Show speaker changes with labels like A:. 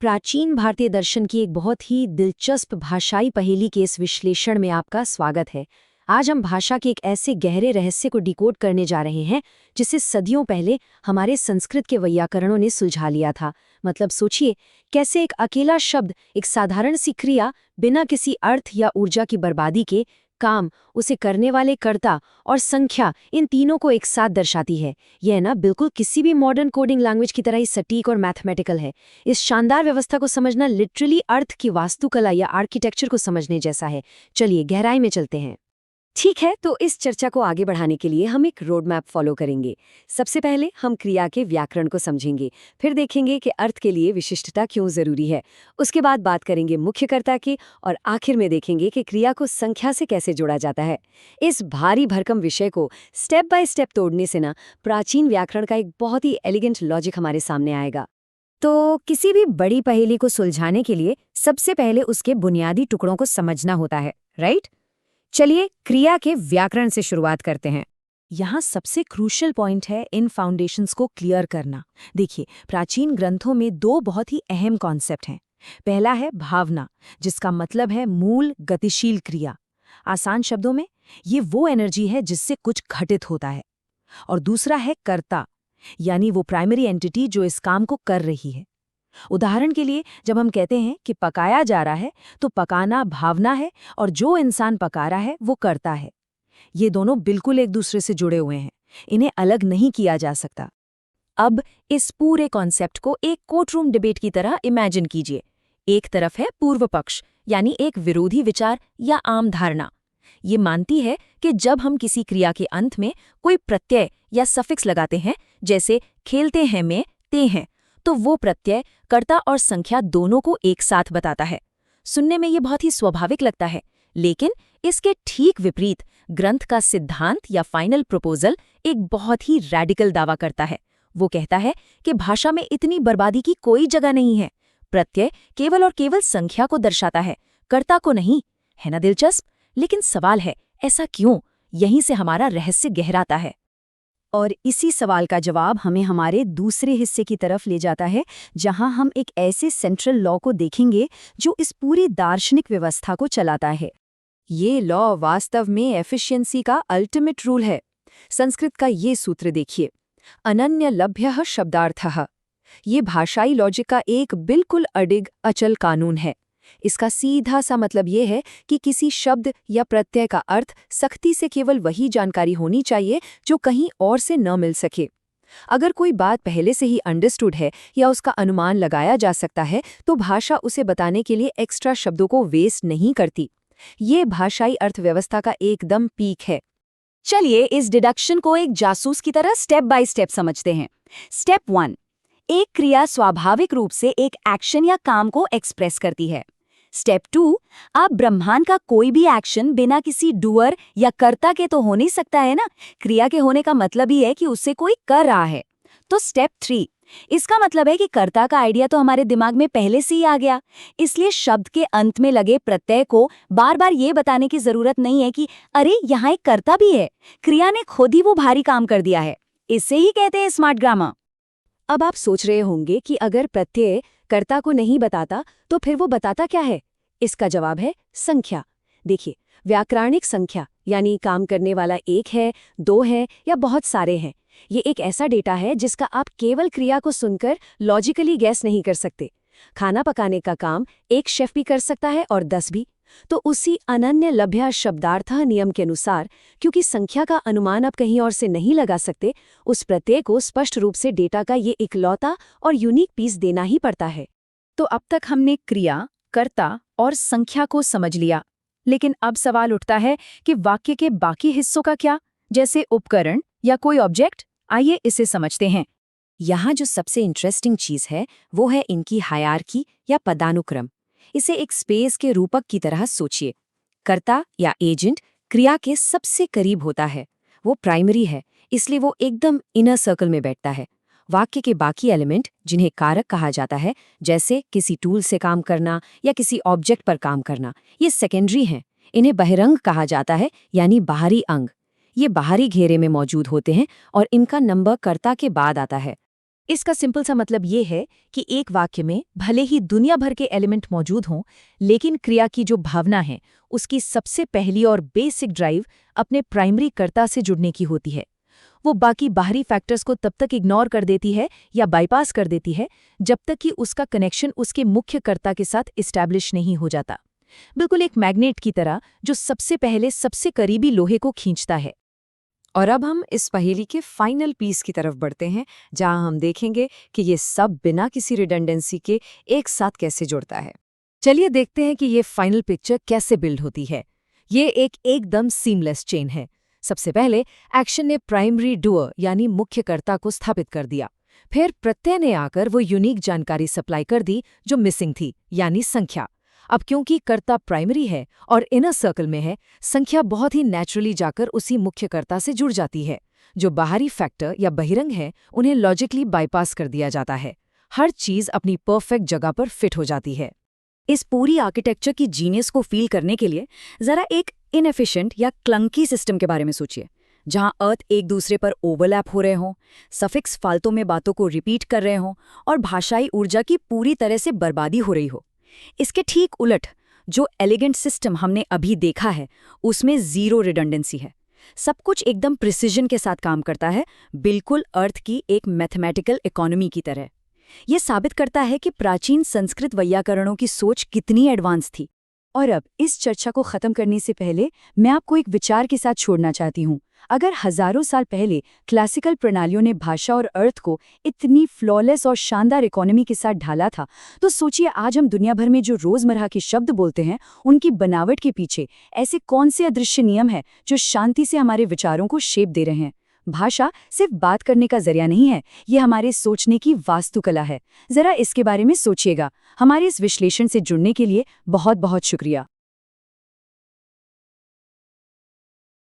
A: प्राचीन भारतीय दर्शन की एक बहुत ही दिलचस्प भाषाई पहेली के इस विश्लेषण में आपका स्वागत है। आज हम भाषा के एक ऐसे गहरे रहस्य को डिकोड करने जा रहे हैं जिसे सदियों पहले हमारे संस्कृत के वैयाकरणों ने सुलझा लिया था। मतलब सोचिए, कैसे एक अकेला शब्द, एक साधारण सी क्रिया, बिना किसी अर्थ या ऊर्जा की बर्बादी के काम, उसे करने वाले कर्ता और संख्या, इन तीनों को एक साथ दर्शाती है। यह ना बिल्कुल किसी भी मॉडर्न कोडिंग लैंग्वेज की तरह ही सटीक और मैथमेटिकल है। इस शानदार व्यवस्था को समझना लिटरली अर्थ की वास्तुकला या आर्किटेक्चर को समझने जैसा है। चलिए गहराई में चलते हैं। ठीक है, तो इस चर्चा को आगे बढ़ाने के लिए हम एक रोड मैप फॉलो करेंगे। सबसे पहले हम क्रिया के व्याकरण को समझेंगे, फिर देखेंगे कि अर्थ के लिए विशिष्टता क्यों जरूरी है। उसके बाद बात करेंगे मुख्यकर्ता की, और आखिर में देखेंगे कि क्रिया को संख्या से कैसे जोड़ा जाता है। इस भारी भरकम विषय को स्टेप बाय स्टेप तोड़ने से ना प्राचीन व्याकरण का एक बहुत ही एलिगेंट लॉजिक हमारे सामने आएगा। तो किसी भी बड़ी पहेली को सुलझाने के लिए सबसे पहले उसके बुनियादी टुकड़ों को समझना होता है, राइट? चलिए क्रिया के व्याकरण से शुरुआत करते हैं।
B: यहाँ सबसे क्रूशियल पॉइंट है इन फाउंडेशंस को क्लियर करना। देखिए, प्राचीन ग्रंथों में दो बहुत ही अहम कॉन्सेप्ट हैं। पहला है भावना, जिसका मतलब है मूल गतिशील क्रिया। आसान शब्दों में, ये वो एनर्जी है जिससे कुछ घटित होता है। और दूसरा है कर्ता, यानी वो प्राइमरी एंटिटी जो इस काम को कर रही है। उदाहरण के लिए, जब हम कहते हैं कि पकाया जा रहा है, तो पकाना भावना है और जो इंसान पका रहा है वो कर्ता है। ये दोनों बिल्कुल एक दूसरे से जुड़े हुए हैं, इन्हें अलग नहीं किया जा सकता। अब इस पूरे कॉन्सेप्ट को एक कोर्टरूम डिबेट की तरह इमेजिन कीजिए। एक तरफ है पूर्व पक्ष, यानी एक विरोधी विचार या आम धारणा। ये मानती है कि जब हम किसी क्रिया के अंत में कोई प्रत्यय या सफिक्स लगाते हैं, जैसे खेलते हैं में ते हैं, तो वो प्रत्यय कर्ता और संख्या दोनों को एक साथ बताता है। सुनने में ये बहुत ही स्वाभाविक लगता है, लेकिन इसके ठीक विपरीत ग्रंथ का सिद्धांत या फाइनल प्रपोजल एक बहुत ही रैडिकल दावा करता है। वो कहता है कि भाषा में इतनी बर्बादी की कोई जगह नहीं है। प्रत्यय केवल और केवल संख्या को दर्शाता है, कर्ता को नहीं। है ना दिलचस्प? लेकिन सवाल है, ऐसा क्यों? यहीं से हमारा रहस्य गहराता है।
A: और इसी सवाल का जवाब हमें हमारे दूसरे हिस्से की तरफ ले जाता है, जहां हम एक ऐसे सेंट्रल लॉ को देखेंगे जो इस पूरी दार्शनिक व्यवस्था को चलाता है। ये लॉ वास्तव में एफिशिएंसी का अल्टीमेट रूल है। संस्कृत का ये सूत्र देखिए, अनन्य लभ्यः शब्दार्थः। ये भाषाई लॉजिक का एक बिल्कुल अडिग अचल कानून है। इसका सीधा सा मतलब ये है कि किसी शब्द या प्रत्यय का अर्थ सख्ती से केवल वही जानकारी होनी चाहिए जो कहीं और से न मिल सके। अगर कोई बात पहले से ही अंडरस्टूड है या उसका अनुमान लगाया जा सकता है, तो भाषा उसे बताने के लिए एक्स्ट्रा शब्दों को वेस्ट नहीं करती। ये भाषाई अर्थव्यवस्था का एकदम पीक है। चलिए इस डिडक्शन को एक जासूस की तरह स्टेप बाय स्टेप समझते हैं। स्टेप 1, एक क्रिया स्वाभाविक रूप से एक एक्शन या काम को एक्सप्रेस करती है। स्टेप 2, आप ब्रह्मांड का कोई भी एक्शन बिना किसी डूअर या कर्ता के तो हो नहीं सकता है ना। क्रिया के होने का मतलब ही है कि उससे कोई कर रहा है। तो स्टेप 3, इसका मतलब है कि कर्ता का आइडिया तो हमारे दिमाग में पहले से ही आ गया, इसलिए शब्द के अंत में लगे प्रत्यय को बार बार ये बताने की जरूरत नहीं है कि अरे यहाँ एक कर्ता भी है। क्रिया ने खुद ही वो भारी काम कर दिया है। इसे ही कहते हैं स्मार्ट ग्रामर। अब आप सोच रहे होंगे कि अगर प्रत्यय कर्ता को नहीं बताता तो फिर वो बताता क्या है? इसका जवाब है संख्या। देखिए, व्याकरणिक संख्या यानी काम करने वाला एक है, दो है या बहुत सारे हैं, ये एक ऐसा डेटा है जिसका आप केवल क्रिया को सुनकर लॉजिकली गैस नहीं कर सकते। खाना पकाने का काम एक शेफ भी कर सकता है और 10 भी। तो उसी अनन्य लभ्य शब्दार्थ नियम के अनुसार, क्योंकि संख्या का अनुमान आप कहीं और से नहीं लगा सकते, उस प्रत्यय को स्पष्ट रूप से डेटा का ये इकलौता और यूनिक पीस देना ही पड़ता है।
B: तो अब तक हमने क्रिया, कर्ता और संख्या को समझ लिया, लेकिन अब सवाल उठता है कि वाक्य के बाकी हिस्सों का क्या, जैसे उपकरण या कोई ऑब्जेक्ट। आइए इसे समझते हैं।
A: यहाँ जो सबसे इंटरेस्टिंग चीज़ है वो है इनकी हायरार्की या पदानुक्रम। इसे एक स्पेस के रूपक की तरह सोचिए। कर्ता या एजेंट क्रिया के सबसे करीब होता है, वो प्राइमरी है, इसलिए वो एकदम इनर सर्कल में बैठता है। वाक्य के बाकी एलिमेंट, जिन्हें कारक कहा जाता है, जैसे किसी टूल से काम करना या किसी ऑब्जेक्ट पर काम करना, ये सेकेंडरी हैं। इन्हें बहिरंग कहा जाता है, यानी बाहरी अंग। ये बाहरी घेरे में मौजूद होते हैं और इनका नंबर कर्ता के बाद आता है।
B: इसका सिंपल सा मतलब ये है कि एक वाक्य में भले ही दुनिया भर के एलिमेंट मौजूद हों, लेकिन क्रिया की जो भावना है उसकी सबसे पहली और बेसिक ड्राइव अपने प्राइमरी कर्ता से जुड़ने की होती है। वो बाकी बाहरी फैक्टर्स को तब तक इग्नोर कर देती है या बाईपास कर देती है जब तक कि उसका कनेक्शन उसके मुख्य कर्ता के साथ इस्टेब्लिश नहीं हो जाता। बिल्कुल एक मैग्नेट की तरह जो सबसे पहले सबसे करीबी लोहे को खींचता है।
A: और अब हम इस पहेली के फाइनल पीस की तरफ बढ़ते हैं, जहां हम देखेंगे कि ये सब बिना किसी रिडंडेंसी के एक साथ कैसे जुड़ता है। चलिए देखते हैं कि ये फाइनल पिक्चर कैसे बिल्ड होती है। ये एकदम सीमलेस चेन है। सबसे पहले एक्शन ने प्राइमरी डुअर यानी मुख्यकर्ता को स्थापित कर दिया। फिर प्रत्यय ने आकर वो यूनिक जानकारी सप्लाई कर दी जो मिसिंग थी, यानी संख्या। अब क्योंकि कर्ता प्राइमरी है और इनर सर्कल में है, संख्या बहुत ही नेचुरली जाकर उसी मुख्यकर्ता से जुड़ जाती है। जो बाहरी फैक्टर या बहिरंग है उन्हें लॉजिकली बाईपास कर दिया जाता है। हर चीज अपनी परफेक्ट जगह पर फिट हो जाती है।
B: इस पूरी आर्किटेक्चर की जीनियस को फील करने के लिए जरा एक इनएफिशिएंट या क्लंकी सिस्टम के बारे में सोचिए, जहां अर्थ एक दूसरे पर ओवरलैप हो रहे हों, सफिक्स फालतू में बातों को रिपीट कर रहे हों और भाषाई ऊर्जा की पूरी तरह से बर्बादी हो रही हो। इसके ठीक उलट जो एलिगेंट सिस्टम हमने अभी देखा है उसमें जीरो रिडंडेंसी है। सब कुछ एकदम प्रिसिजन के साथ काम करता है, बिल्कुल अर्थ की एक मैथमेटिकल इकोनॉमी की तरह। यह साबित करता है कि प्राचीन संस्कृत वैयाकरणों की सोच कितनी एडवांस थी। और अब इस चर्चा को खत्म करने से पहले मैं आपको एक विचार के साथ छोड़ना चाहती हूँ। अगर हजारों साल पहले क्लासिकल प्रणालियों ने भाषा और अर्थ को इतनी फ्लॉलेस और शानदार इकोनॉमी के साथ ढाला था, तो सोचिए आज हम दुनिया भर में जो रोजमर्रा के शब्द बोलते हैं उनकी बनावट के पीछे ऐसे कौन से अदृश्य नियम हैं जो शांति से हमारे विचारों को शेप दे रहे हैं। भाषा सिर्फ बात करने का जरिया नहीं है, ये हमारे सोचने की वास्तुकला है। जरा इसके बारे में सोचिएगा। हमारे इस विश्लेषण से जुड़ने के लिए बहुत बहुत शुक्रिया।